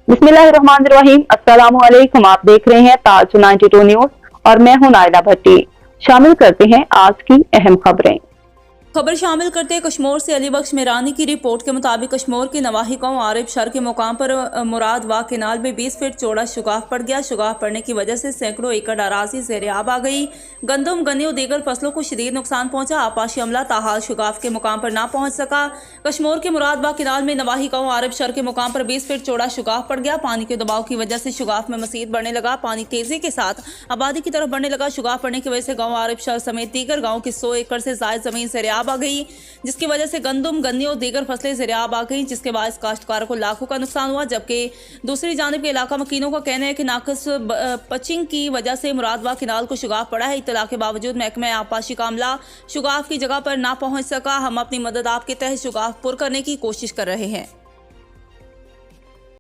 बिस्मिल्लाहिर्रहमानिर्रहीम। अस्सलामुअलैकुम। आप देख रहे हैं ताज 92 न्यूज और मैं हूं नायला भट्टी। शामिल करते हैं आज की अहम खबरें। खबर शामिल करते हैं कश्मीर से अली बख्श मेरानी की रिपोर्ट के मुताबिक कश्मीर के नवाही गांव आरिफ शहर के मुकाम पर मुराद वाग केनाल में 20 फीट चौड़ा शुगाफ पड़ गया। शुगाफ पड़ने की वजह से सैकड़ों एकड़ अराजी ज़ेर-ए-आब आ गई। गंदम, गन्ने और दीगर फसलों को शदीद नुकसान पहुंचा। आपाशी अमला ताहाल शुगाफ के मुकाम पर ना पहुंच सका। कश्मीर के मुराद वाग केनाल में नवाही गांव आरिफ शहर के मुकाम पर 20 फीट चौड़ा शुगाफ पड़ गया। पानी के दबाव की वजह से शुगाफ में मज़ीद बढ़ने लगा। पानी तेजी के साथ आबादी की तरफ बढ़ने लगा। शुगाफ पड़ने की वजह से गाँव आरिफ शहर समेत दीगर गाँव की 100 एकड़ से जायद जमीन ज़ेर-ए-आब आ गई, जिसकी वजह से गंदम, गन्ने और दीगर फसलें ज़ेर-ए-आब आ गईं, जिसके बाद काश्तकारों को लाखों का नुकसान हुआ। जबकि दूसरी जानिब के इलाका मकीनों का कहना है कि नाकस पचिंग की वजह से मुरादबाग किनाल को शुगाफ पड़ा है। इत्तला के बावजूद महकमा आपाशी का अमला शुगाफ की जगह पर ना पहुंच सका। हम अपनी मदद आपके तहत शुगाफ पुर करने की कोशिश कर रहे हैं।